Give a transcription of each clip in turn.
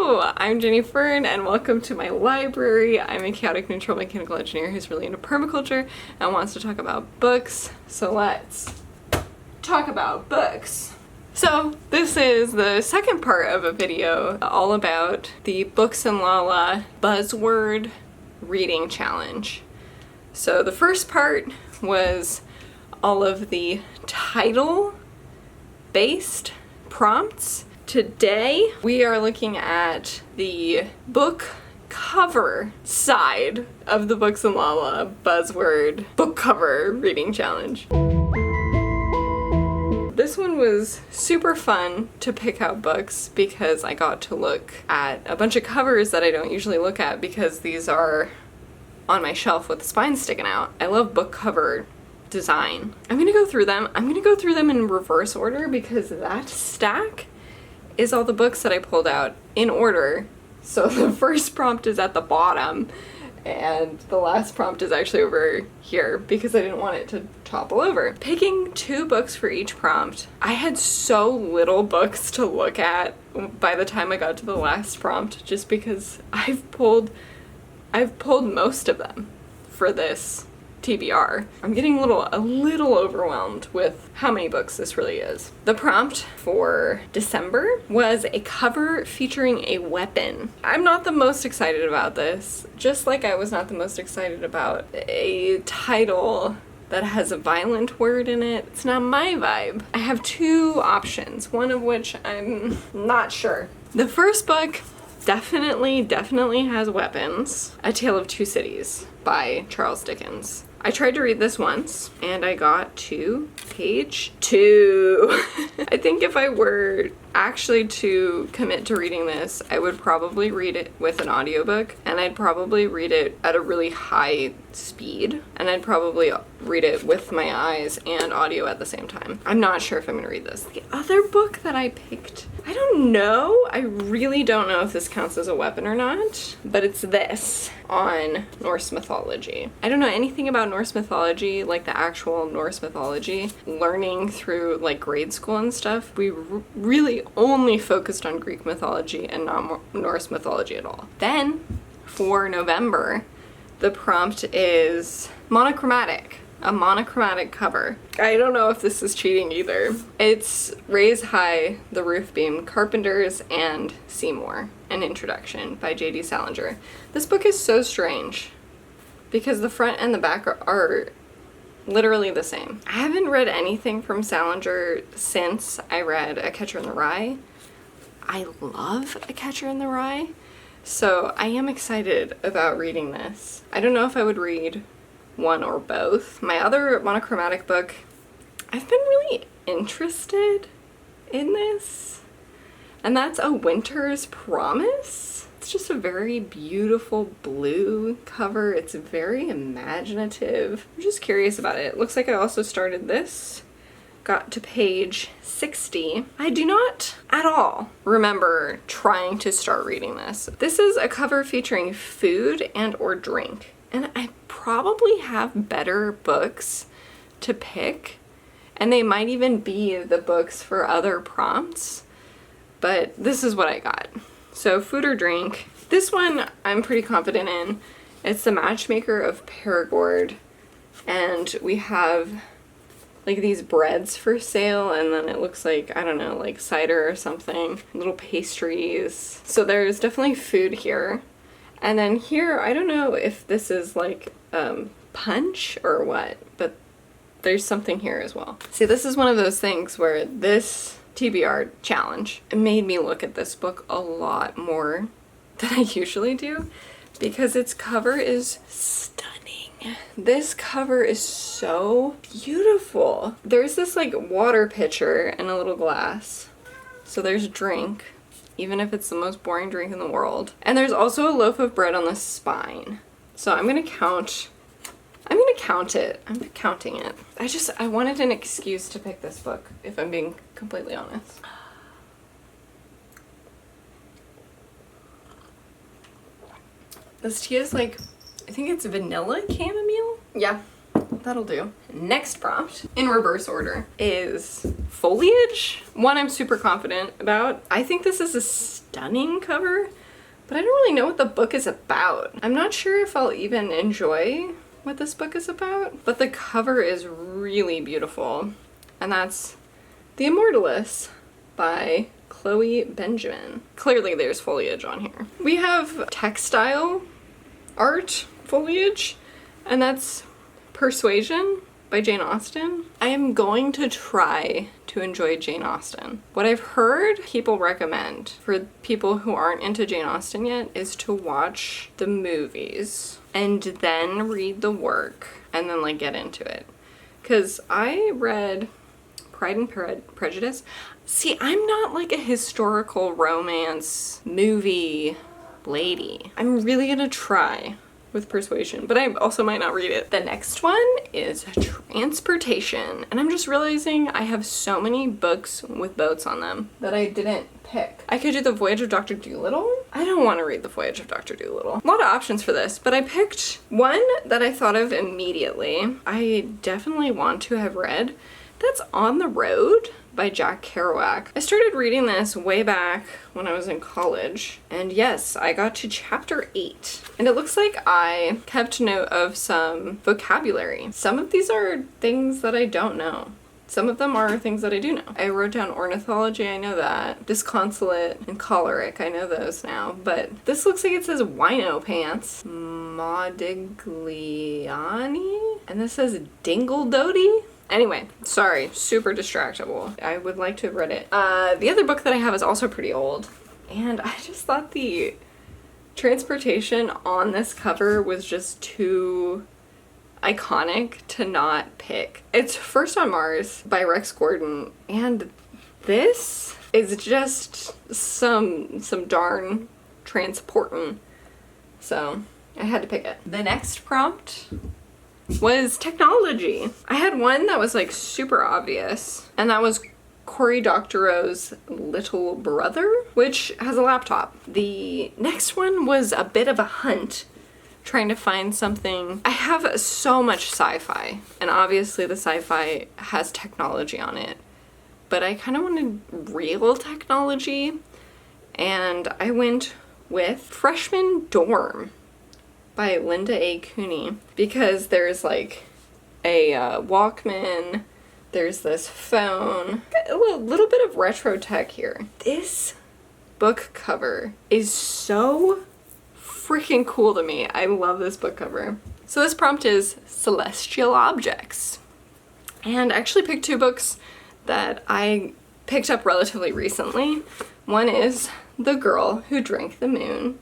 Hello, I'm Jenny Fern and welcome to my library. I'm a chaotic neutral mechanical engineer who's really into permaculture and wants to talk about books. So let's talk about books. So this is the second part of a video all about the Books and Lala Buzzword Reading Challenge. So the first part was all of the title-based prompts. Today we are looking at the book cover side of the Books and Lala Buzzword Book Cover Reading Challenge. This one was super fun to pick out books because I got to look at a bunch of covers that I don't usually look at because these are on my shelf with the spine sticking out. I love book cover design. I'm gonna go through them. I'm gonna go through them in reverse order because that stack is all the books that I pulled out in order. So the first prompt is at the bottom and the last prompt is actually over here because I didn't want it to topple over. Picking 2 books for each prompt. I had so little books to look at by the time I got to the last prompt just because I've pulled most of them for this TBR. I'm getting a little overwhelmed with how many books this really is. The prompt for December was a cover featuring a weapon. I'm not the most excited about this, just like I was not the most excited about a title that has a violent word in it. It's not my vibe. I have 2 options, one of which I'm not sure. The first book definitely has weapons. A Tale of Two Cities by Charles Dickens. I tried to read this once and I got to page 2. I think if I were actually to commit to reading this, I would probably read it with an audiobook and I'd probably read it at a really high speed and I'd probably read it with my eyes and audio at the same time. I'm not sure if I'm gonna read this. The other book that I picked, I don't know. I really don't know if this counts as a weapon or not, but it's this on Norse mythology. I don't know anything about Norse mythology, like the actual Norse mythology. Learning through like grade school and stuff, we really only focused on Greek mythology and not Norse mythology at all. Then for November, the prompt is monochromatic. A monochromatic cover. I don't know if this is cheating either. It's Raise High the Roof Beam, Carpenters and Seymour, an introduction by J.D. Salinger. This book is so strange because the front and the back are literally the same. I haven't read anything from Salinger since I read A Catcher in the Rye. I love A Catcher in the Rye, so I am excited about reading this. I don't know if I would read one or both. My other monochromatic book, I've been really interested in this, and that's A Winter's Promise. It's just a very beautiful blue cover. It's very imaginative. I'm just curious about it. It looks like I also started this, got to page 60. I do not at all remember trying to start reading this. This is a cover featuring food and or drink. And I probably have better books to pick, and they might even be the books for other prompts, but this is what I got. So food or drink. This one I'm pretty confident in. It's The Matchmaker of Perigord, and we have like these breads for sale, and then it looks like, I don't know, like cider or something, little pastries. So there's definitely food here. And then here, I don't know if this is like punch or what, but there's something here as well. See, this is one of those things where this TBR challenge made me look at this book a lot more than I usually do because its cover is stunning. This cover is so beautiful. There's this like water pitcher and a little glass. So there's drink, even if it's the most boring drink in the world. And there's also a loaf of bread on the spine. So I'm gonna count it. I'm counting it. I wanted an excuse to pick this book, if I'm being completely honest. This tea is like, I think it's vanilla chamomile? Yeah, that'll do. Next prompt, in reverse order, is foliage. One I'm super confident about. I think this is a stunning cover, but I don't really know what the book is about. I'm not sure if I'll even enjoy what this book is about, but the cover is really beautiful. And that's The Immortalist by Chloe Benjamin. Clearly there's foliage on here. We have textile art foliage, and that's Persuasion by Jane Austen. I am going to try to enjoy Jane Austen. What I've heard people recommend for people who aren't into Jane Austen yet is to watch the movies and then read the work and then like get into it. Because I read Pride and Prejudice. See, I'm not like a historical romance movie lady. I'm really gonna try with Persuasion, but I also might not read it. The next one is Transportation, and I'm just realizing I have so many books with boats on them that I didn't pick. I could do The Voyage of Dr. Dolittle. I don't want to read The Voyage of Dr. Dolittle. A lot of options for this, but I picked one that I thought of immediately. I definitely want to have read. That's On the Road by Jack Kerouac. I started reading this way back when I was in college, and yes, I got to chapter 8. And it looks like I kept note of some vocabulary. Some of these are things that I don't know. Some of them are things that I do know. I wrote down ornithology, I know that. Disconsolate and choleric, I know those now. But this looks like it says wino pants. Modigliani? And this says dingledody? Anyway, sorry, super distractible. I would like to have read it. The other book that I have is also pretty old, and I just thought the transportation on this cover was just too iconic to not pick. It's First on Mars by Rex Gordon, and this is just some darn transportin'. So I had to pick it. The next prompt was technology. I had one that was like super obvious, and that was Cory Doctorow's little brother, which has a laptop. The next one was a bit of a hunt, trying to find something. I have so much sci-fi, and obviously the sci-fi has technology on it, but I kind of wanted real technology, and I went with Freshman Dorm by Linda A. Cooney, because there's like a Walkman, there's this phone, a little bit of retro tech here. This book cover is so freaking cool to me. I love this book cover. So this prompt is celestial objects. And I actually picked two books that I picked up relatively recently. One is The Girl Who Drank the Moon,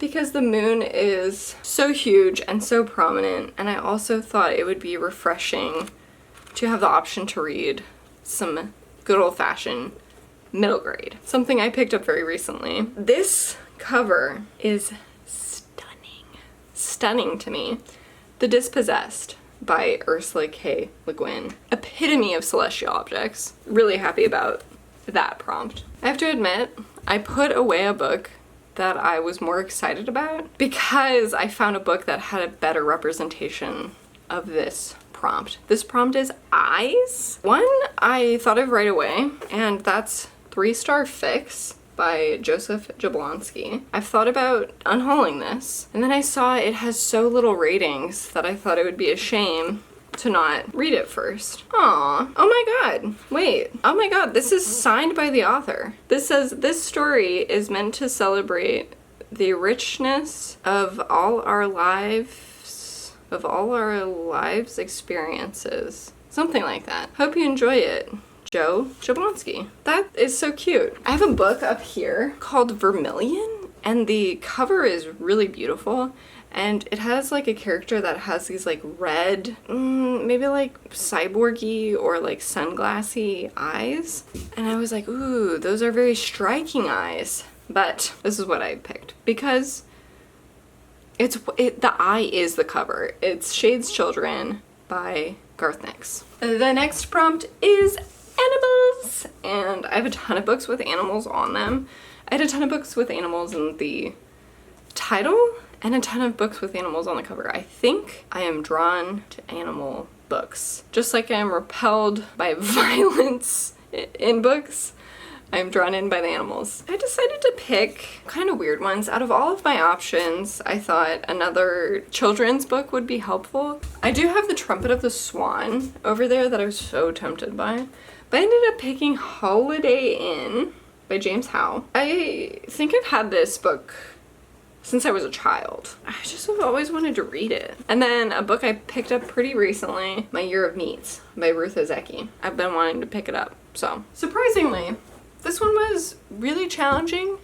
because the moon is so huge and so prominent, and I also thought it would be refreshing to have the option to read some good old-fashioned middle grade. Something I picked up very recently. This cover is stunning. Stunning to me. The Dispossessed by Ursula K. Le Guin. Epitome of celestial objects. Really happy about that prompt. I have to admit, I put away a book that I was more excited about because I found a book that had a better representation of this prompt. This prompt is eyes. One I thought of right away, and that's 3-Star Fix by Joseph Jablonski. I've thought about unhauling this, and then I saw it has so little ratings that I thought it would be a shame to not read it first. Aw. Oh my god. Wait. Oh my god, this is signed by the author. This says, this story is meant to celebrate the richness of all our lives experiences. Something like that. Hope you enjoy it. Joe Jablonski. That is so cute. I have a book up here called Vermilion, and the cover is really beautiful. And it has like a character that has these like red, maybe like cyborgy or like sunglassy eyes. And I was like, ooh, those are very striking eyes. But this is what I picked because the eye is the cover. It's Shade's Children by Garth Nix. The next prompt is animals. And I have a ton of books with animals on them. I had a ton of books with animals in the title, and a ton of books with animals on the cover. I think I am drawn to animal books. Just like I am repelled by violence in books, I'm drawn in by the animals. I decided to pick kind of weird ones. Out of all of my options, I thought another children's book would be helpful. I do have The Trumpet of the Swan over there that I was so tempted by, but I ended up picking Holiday Inn by James Howe. I think I've had this book since I was a child. I just have always wanted to read it. And then a book I picked up pretty recently, My Year of Meats by Ruth Ozeki. I've been wanting to pick it up, so. Surprisingly, this one was really challenging,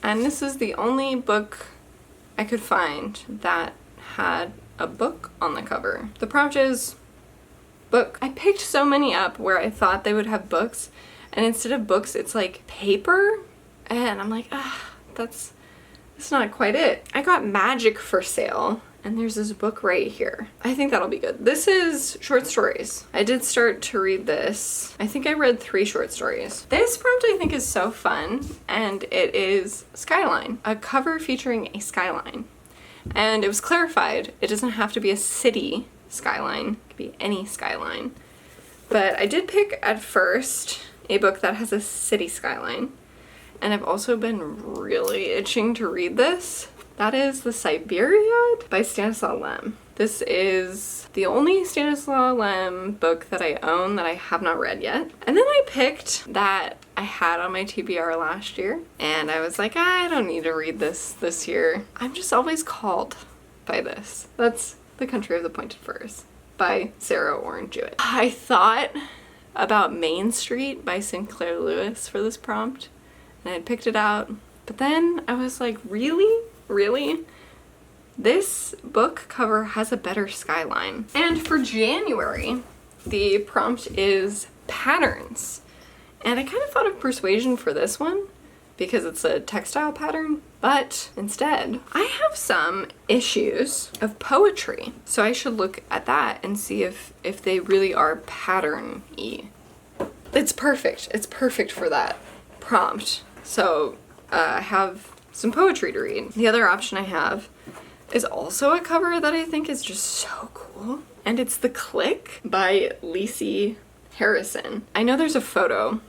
and this is the only book I could find that had a book on the cover. The prompt is book. I picked so many up where I thought they would have books, and instead of books, it's like paper, and I'm like, that's not quite it. I got Magic for sale, and there's this book right here. I think that'll be good. This is short stories. I did start to read this. I think I read 3 short stories. This prompt I think is so fun, and it is Skyline, a cover featuring a skyline. And it was clarified, it doesn't have to be a city skyline, it could be any skyline. But I did pick at first a book that has a city skyline. And I've also been really itching to read this. That is The Siberiad by Stanislaw Lem. This is the only Stanislaw Lem book that I own that I have not read yet. And then I picked that I had on my TBR last year, and I was like, I don't need to read this year. I'm just always called by this. That's The Country of the Pointed Firs by Sarah Orne Jewett. I thought about Main Street by Sinclair Lewis for this prompt, and I picked it out, but then I was like, really? Really? This book cover has a better skyline. And for January, the prompt is patterns. And I kind of thought of persuasion for this one because it's a textile pattern, but instead I have some issues of poetry. So I should look at that and see if they really are pattern-y. It's perfect. It's perfect for that prompt. So I have some poetry to read. The other option I have is also a cover that I think is just so cool. And it's The Click by Lacey Harrison. I know there's a photo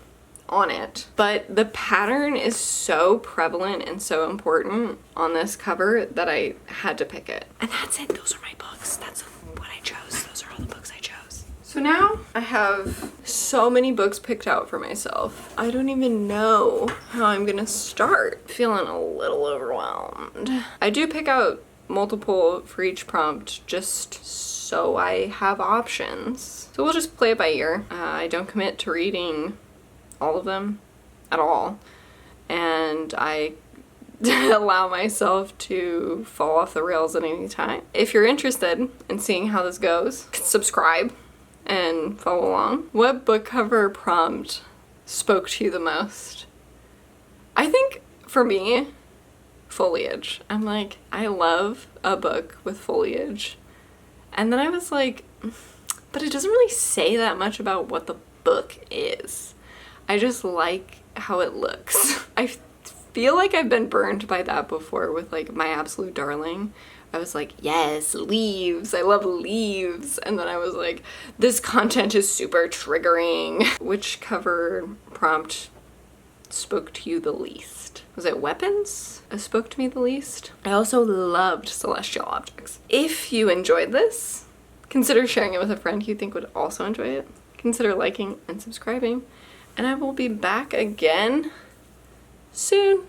on it, but the pattern is so prevalent and so important on this cover that I had to pick it. And that's it. Those are my books. That's what I chose. Those are all the books I chose. So now I have so many books picked out for myself. I don't even know how I'm gonna start. Feeling a little overwhelmed. I do pick out multiple for each prompt just so I have options. So we'll just play it by ear. I don't commit to reading all of them at all, and I allow myself to fall off the rails at any time. If you're interested in seeing how this goes, subscribe and follow along. What book cover prompt spoke to you the most? I think for me, foliage. I'm like, I love a book with foliage. And then I was like, but it doesn't really say that much about what the book is. I just like how it looks. I feel like I've been burned by that before with like My Absolute Darling. I was like, yes, leaves. I love leaves. And then I was like, this content is super triggering. Which cover prompt spoke to you the least? Was it weapons? It spoke to me the least. I also loved celestial objects. If you enjoyed this, consider sharing it with a friend you think would also enjoy it. Consider liking and subscribing. And I will be back again soon.